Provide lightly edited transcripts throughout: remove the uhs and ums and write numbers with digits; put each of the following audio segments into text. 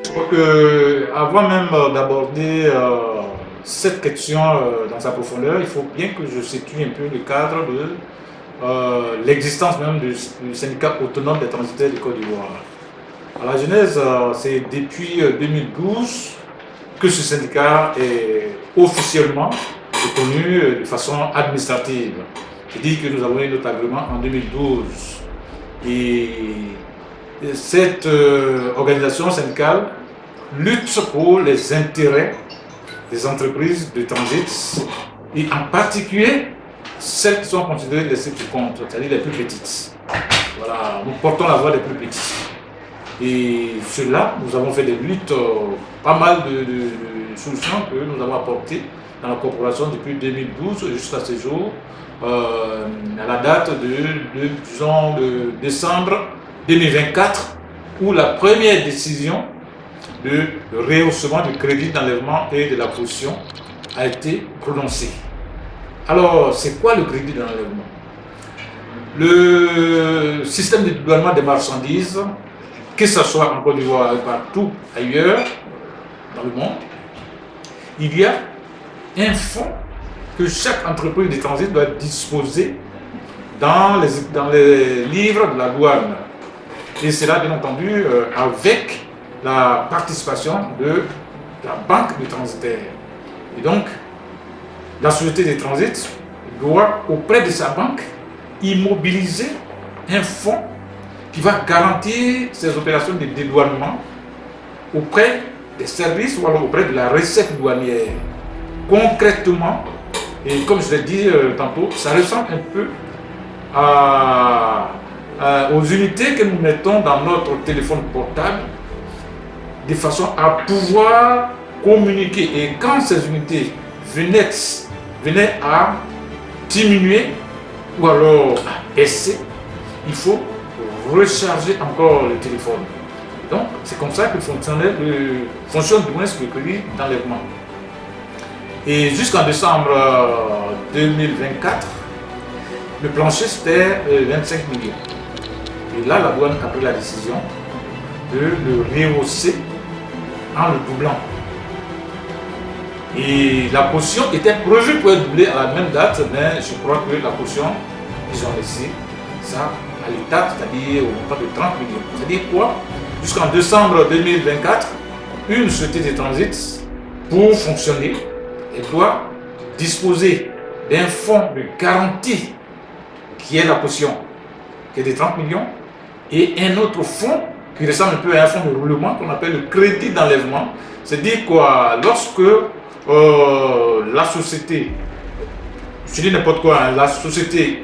Je crois que avant même d'aborder cette question dans sa profondeur, il faut bien que je situe un peu le cadre de l'existence même du syndicat autonome des transitaires du Côte d'Ivoire. À la genèse, c'est depuis 2012 que ce syndicat est officiellement reconnu de façon administrative. C'est-à-dire que nous avons eu notre agrément en 2012. Et cette organisation syndicale lutte pour les intérêts des entreprises de transit et en particulier celles qui sont considérées les subcomptes, c'est-à-dire les plus petites. Voilà, nous portons la voix des plus petits. Et cela, nous avons fait des luttes, pas mal de solutions que nous avons apportées dans la corporation depuis 2012 jusqu'à ce jour, à la date disons, de décembre 2024, où la première décision de rehaussement du crédit d'enlèvement et de la caution a été prononcée. Alors, c'est quoi le crédit d'enlèvement? Le système de dédouanement des marchandises, que ce soit en Côte d'Ivoire et partout ailleurs dans le monde, il y a un fonds que chaque entreprise de transit doit disposer dans les livres de la douane. Et cela, bien entendu, avec la participation de la banque de transitaires. Et donc, la société de transit doit, auprès de sa banque, immobiliser un fonds qui va garantir ces opérations de dédouanement auprès des services ou alors auprès de la recette douanière. Concrètement, et comme je l'ai dit tantôt, ça ressemble un peu aux unités que nous mettons dans notre téléphone portable de façon à pouvoir communiquer. Et quand ces unités venaient à diminuer ou alors à baisser, il faut recharger encore le téléphone. Donc, c'est comme ça que fonctionne du moins le crédit d'enlèvement. Et jusqu'en décembre 2024, le plancher c'était 25 millions. Et là, la douane a pris la décision de le rehausser en le doublant. Et la caution était prévue pour être doublée à la même date, mais je crois que la caution, ils ont laissé ça à l'État, c'est-à-dire au montant de 30 millions. C'est-à-dire quoi? Jusqu'en décembre 2024, une société de transit, pour fonctionner, elle doit disposer d'un fonds de garantie qui est la caution, qui est de 30 millions, et un autre fonds qui ressemble un peu à un fonds de roulement qu'on appelle le crédit d'enlèvement. C'est-à-dire quoi? Lorsque la société, je dis n'importe quoi, hein, la société,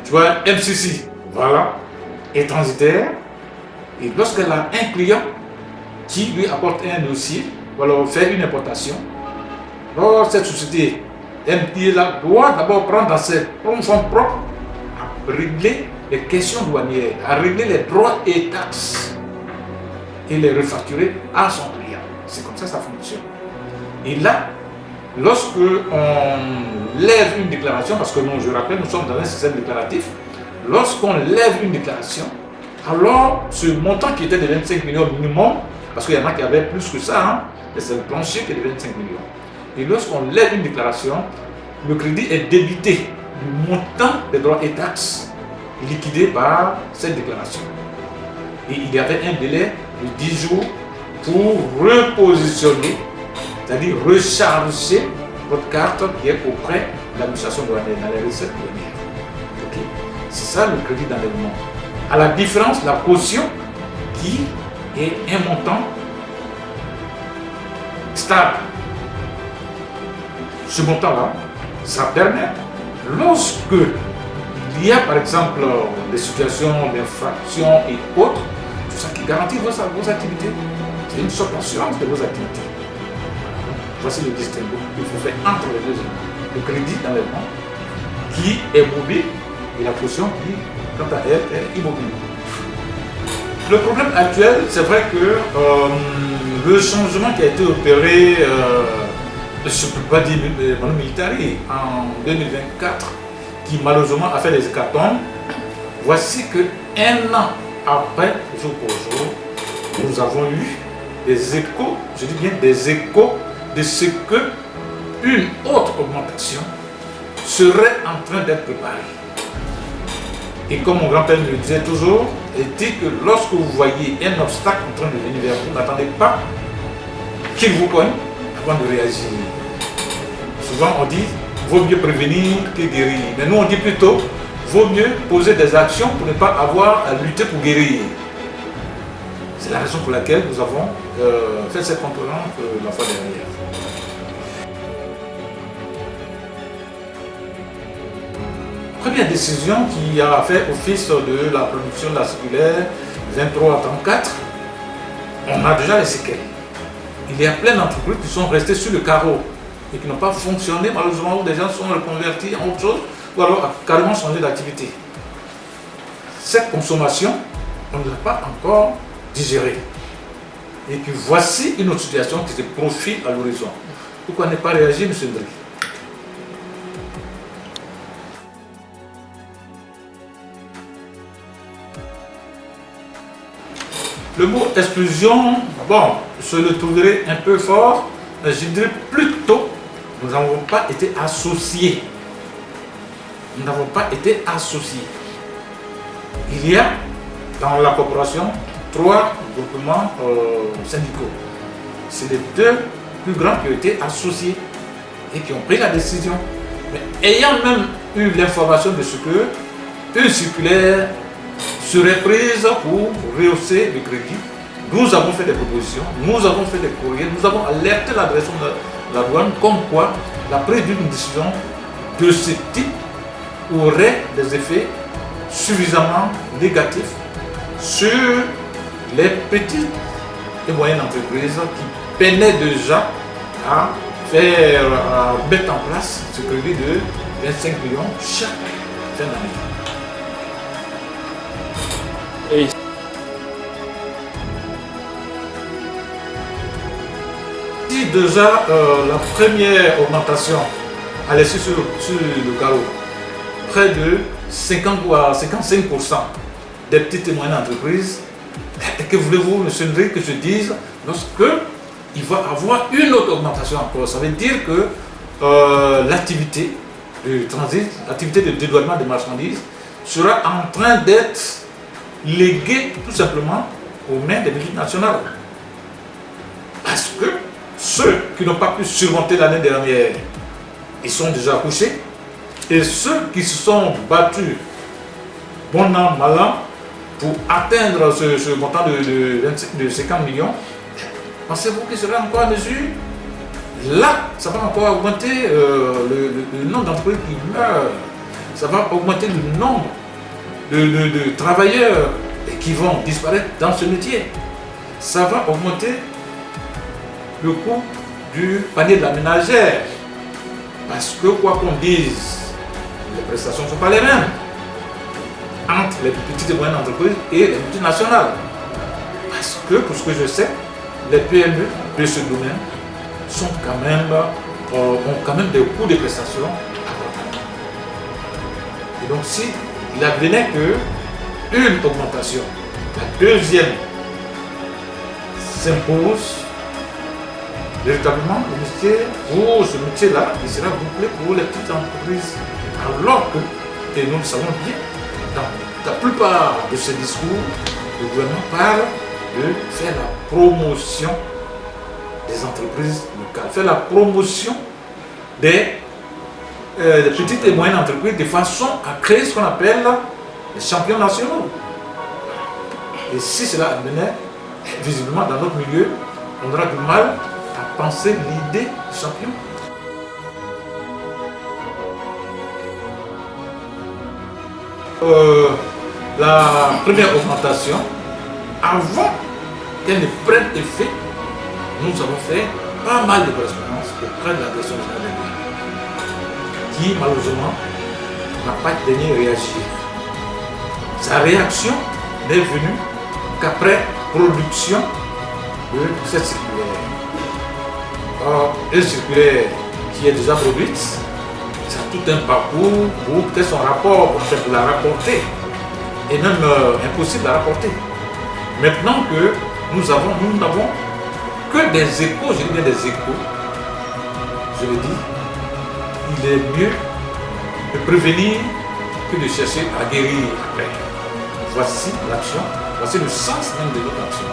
tu vois, MCC, voilà, est transitaire, et lorsqu'elle a un client qui lui apporte un dossier, ou alors faire une importation, alors cette société MPLA doit d'abord prendre dans ses fonds propres à régler les questions douanières, à régler les droits et taxes et les refacturer à son client. C'est comme ça fonctionne. Et là, lorsque on lève une déclaration, parce que nous, je rappelle, nous sommes dans un système déclaratif, lorsqu'on lève une déclaration, alors ce montant qui était de 25 millions minimum, parce qu'il y en a qui avaient plus que ça, hein, c'est le plancher qui est de 25 millions. Et lorsqu'on lève une déclaration, le crédit est débité du montant des droits et taxes liquidés par cette déclaration. Et il y avait un délai de 10 jours pour repositionner, c'est-à-dire recharger votre carte qui est auprès de l'administration douanière, dans les recettes douanières. Okay. C'est ça le crédit d'enlèvement. À la différence, la caution qui est un montant stable. Ce montant-là, ça permet, lorsque il y a par exemple des situations d'infraction et autres, tout ça qui garantit vos activités. C'est une sorte d'assurance de vos activités. Voici le distinguo qu'il faut faire entre les deux. Le crédit d'enlèvement qui est mobile et la caution qui, quant à elle, est immobile. Le problème actuel, c'est vrai que le changement qui a été opéré, je ne peux pas dire militaire, en 2024, qui malheureusement a fait des hécatombes, voici que un an après, jour pour jour, nous avons eu des échos, je dis bien des échos de ce que une autre augmentation serait en train d'être préparée. Et comme mon grand-père me le disait toujours, il dit que lorsque vous voyez un obstacle en train de venir vers vous, n'attendez pas qu'il vous cogne avant de réagir. Souvent on dit, vaut mieux prévenir que guérir. Mais nous on dit plutôt, vaut mieux poser des actions pour ne pas avoir à lutter pour guérir. C'est la raison pour laquelle nous avons fait cette conférence la fois dernière. Première décision qui a fait office de la production de la circulaire 23-34, on a déjà les séquelles. Il y a plein d'entreprises qui sont restées sur le carreau et qui n'ont pas fonctionné, malheureusement, où des gens sont reconvertis en autre chose ou alors carrément changé d'activité. Cette consommation, on ne l'a pas encore digérée. Et puis voici une autre situation qui se profile à l'horizon. Pourquoi ne pas réagir, M. Ndri? Le mot exclusion, bon, je le trouverai un peu fort, mais je dirais plutôt, nous n'avons pas été associés. Nous n'avons pas été associés. Il y a dans la corporation 3 groupements syndicaux. C'est les 2 plus grands qui ont été associés et qui ont pris la décision. Mais ayant même eu l'information de ce que une circulaire serait prise pour rehausser le crédit, nous avons fait des propositions, nous avons fait des courriers, nous avons alerté la direction de la douane comme quoi la prise d'une décision de ce type aurait des effets suffisamment négatifs sur les petites et moyennes entreprises qui peinaient déjà à mettre en place ce crédit de 25 millions chaque fin d'année. Et si déjà la première augmentation a laissé sur le carreau près de 50 à 55% des petites et moyennes entreprises, et que voulez-vous, M. Ndri, que je dise lorsque il va y avoir une autre augmentation encore? Ça veut dire que l'activité de transit, l'activité de dédouanement des marchandises sera en train d'être léguée tout simplement aux mains des multinationales. Parce que ceux qui n'ont pas pu surmonter l'année dernière, ils sont déjà couchés. Et ceux qui se sont battus, bon an, mal an, pour atteindre ce montant de 50 millions, pensez-vous qu'ils seraient encore à mesure? Là, ça va encore augmenter le nombre d'entreprises qui meurent. Ça va augmenter le nombre de travailleurs qui vont disparaître dans ce métier. Ça va augmenter le coût du panier de la ménagère. Parce que quoi qu'on dise, les prestations ne sont pas les mêmes entre les petites et moyennes entreprises et les multinationales. Parce que, pour ce que je sais, les PME de ce domaine sont ont quand même des coûts de prestations importants. Et donc, si il advenait qu'une augmentation, la deuxième s'impose, véritablement, le métier, pour ce métier-là, il sera bouclé pour les petites entreprises. Alors que, et nous le savons bien, dans la plupart de ces discours, le gouvernement parle de faire la promotion des entreprises locales, faire la promotion des petites et moyennes entreprises de façon à créer ce qu'on appelle les champions nationaux. Et si cela advenait, visiblement dans notre milieu, on aura du mal à penser l'idée de champion. La première augmentation, avant qu'elle ne prenne effet, nous avons fait pas mal de correspondances auprès de la direction générale qui malheureusement n'a pas daigné réagir. Sa réaction n'est venue qu'après production de cette circulaire. Or, une circulaire qui est déjà produite, ça a tout un parcours pour faire son rapport, pour la rapporter. Et même impossible à rapporter. Maintenant que nous n'avons que des échos, je dis bien des échos. Je le dis, il est mieux de prévenir que de chercher à guérir après. Voici l'action, voici le sens même de notre action.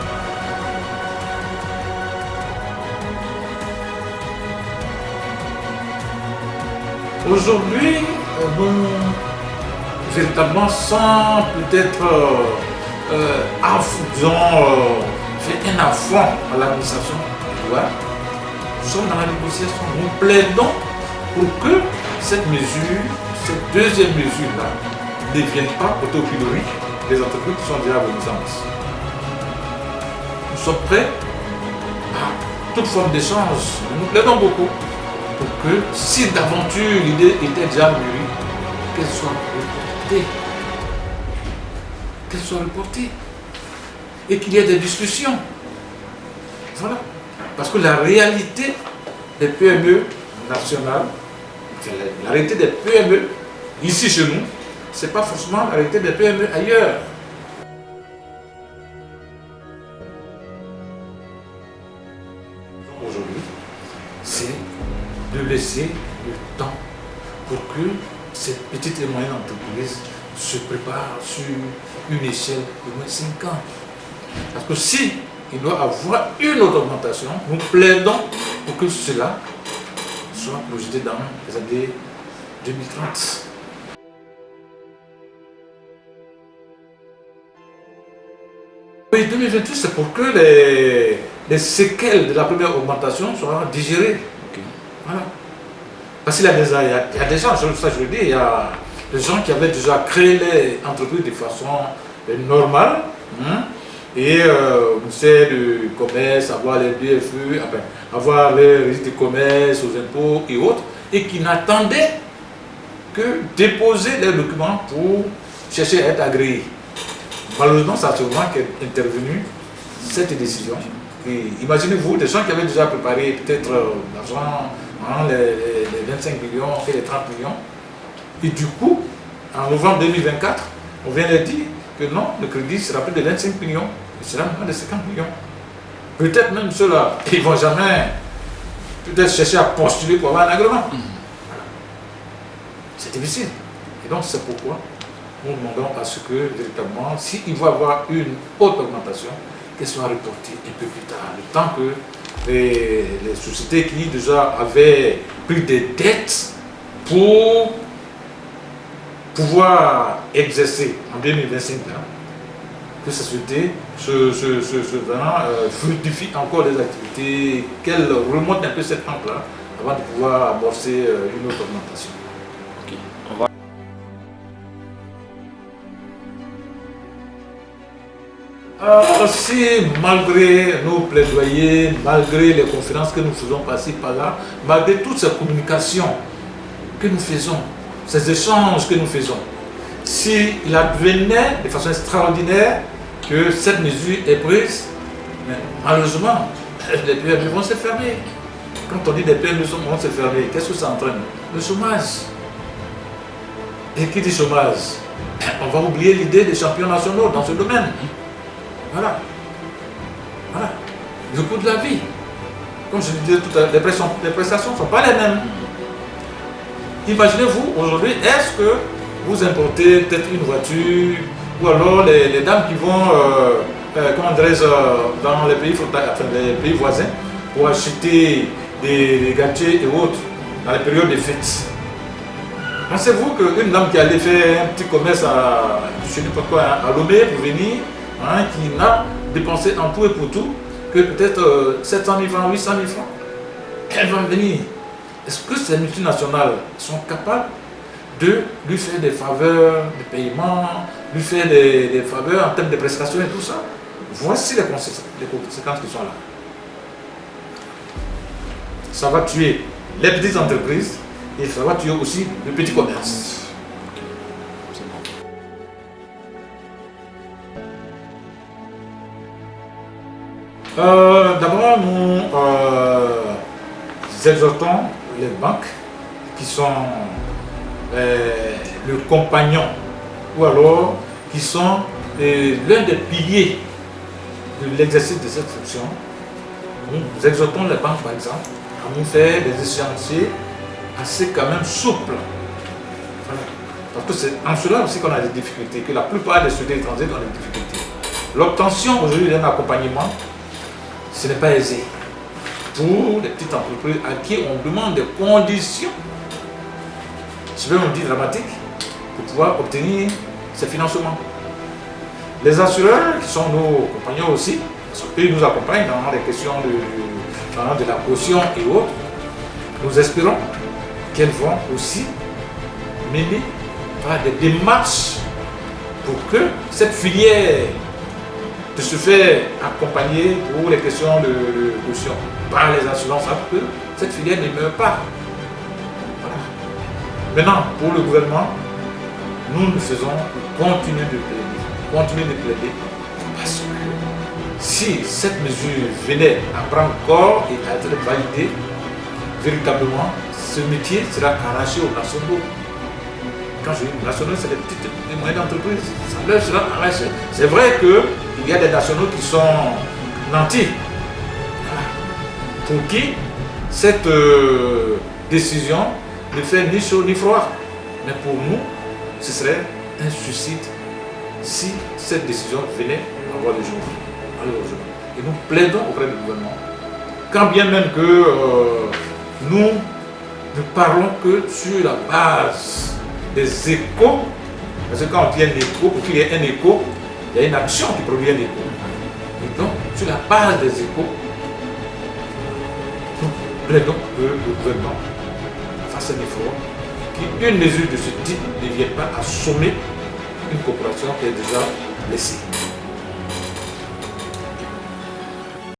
Aujourd'hui, nous, véritablement, sans peut-être faire un affront à l'administration du pouvoir, nous sommes dans la négociation. Nous plaidons pour que cette mesure, cette deuxième mesure-là, ne vienne pas autopilorie des entreprises qui sont déjà à Renaissance. Nous sommes prêts à toute forme d'échange. Nous plaidons beaucoup pour que, si d'aventure l'idée était déjà mûrie, qu'elle soit reportée. Qu'elle soit reportée. Et qu'il y ait des discussions. Voilà. Parce que la réalité des PME nationales, la réalité des PME ici chez nous, ce n'est pas forcément la réalité des PME ailleurs. Aujourd'hui, c'est de laisser le temps pour que cette petite et moyenne entreprise se prépare sur une échelle de moins de 5 ans. Parce que si il doit avoir une autre augmentation, nous plaidons pour que cela soit projeté dans les années 2030. Oui, 2028, c'est pour que les séquelles de la première augmentation soient digérées. Okay. Voilà. Parce qu'il y a des gens, ça je le dis, il y a des gens qui avaient déjà créé les entreprises de façon normale. Et au ministère du commerce, avoir les DFE, avoir les registres de commerce, aux impôts et autres, et qui n'attendaient que déposer les documents pour chercher à être agréés. Malheureusement, c'est à ce moment qu'est intervenue cette décision. Imaginez-vous des gens qui avaient déjà préparé peut-être l'argent, les 25 millions et les 30 millions. Et du coup, en novembre 2024, on vient leur dire que non, le crédit sera plus de 25 millions, il sera moins de 50 millions. Peut-être même ceux-là, ils ne vont jamais peut-être chercher à postuler pour avoir un agrément. Voilà. C'est difficile. Et donc c'est pourquoi nous demandons à ce que, véritablement, s'il va y avoir une haute augmentation, qu'elle soit reportée un peu plus tard, le temps que les sociétés qui déjà avaient pris des dettes pour pouvoir exercer en 2025, que ces sociétés fructifient encore des activités, qu'elles remontent un peu cette pente-là avant de pouvoir amorcer une autre augmentation. Okay. On va... Si malgré nos plaidoyers, malgré les conférences que nous faisons passer par là, malgré toutes ces communications que nous faisons, ces échanges que nous faisons, s'il advenait de façon extraordinaire que cette mesure est prise, malheureusement, les PME vont se fermer. Quand on dit des PME vont se fermer, qu'est-ce que ça entraîne? Le chômage. Et qui dit chômage? On va oublier l'idée des champions nationaux dans ce domaine. Voilà. Voilà. Le coût de la vie. Comme je le disais tout à l'heure, les prestations ne sont pas les mêmes. Imaginez-vous, aujourd'hui, est-ce que vous importez peut-être une voiture, ou alors les dames qui vont, comment dirais-je, dans les pays voisins, pour acheter des gâteaux et autres, dans les périodes de fêtes. Pensez-vous qu'une dame qui allait faire un petit commerce à Lomé pour venir, qui n'a dépensé en tout et pour tout que peut-être 700 000 francs, 800 000 francs, elle va venir. Est-ce que ces multinationales sont capables de lui faire des faveurs de paiement, lui faire des faveurs en termes de prestations et tout ça? Voici les conséquences qui sont là. Ça va tuer les petites entreprises et ça va tuer aussi le petit commerce. D'abord, nous exhortons les banques qui sont le compagnon ou alors qui sont l'un des piliers de l'exercice de cette fonction, nous exhortons les banques, par exemple, à nous faire des échéanciers assez quand même souples. Voilà. Parce que c'est en cela aussi qu'on a des difficultés, que la plupart des sociétés étrangères ont des difficultés. L'obtention aujourd'hui d'un accompagnement, ce n'est pas aisé. Pour les petites entreprises à qui on demande des conditions, je vais me dire dramatiques, pour pouvoir obtenir ces financements. Les assureurs, qui sont nos compagnons aussi, parce qu'ils nous accompagnent dans les questions de la caution et autres, nous espérons qu'elles vont aussi mener des démarches pour que cette filière de se faire accompagner pour les questions de caution par les assurances, pour que cette filière ne meure pas. Voilà. Maintenant, pour le gouvernement, nous faisons continuer de plaider, parce que si cette mesure venait à prendre corps et à être validée, véritablement, ce métier sera arraché aux nationaux. Quand je dis nationaux, c'est les petites et moyennes entreprises. Ça leur sera arraché. C'est vrai qu'il y a des nationaux qui sont nantis. Voilà. Pour qui cette décision ne fait ni chaud ni froid. Mais pour nous, ce serait un suicide si cette décision venait à voir le jour, malheureusement. Et nous plaidons auprès du gouvernement, quand bien même que nous ne parlons que sur la base des échos, parce que quand on dit un écho, pour qu'il y ait un écho, il y a une action qui produit un écho. Et donc, sur la base des échos, nous plaidons que le gouvernement fasse un effort, qu'une mesure de ce type ne vienne pas assommer une coopération qui est déjà laissée.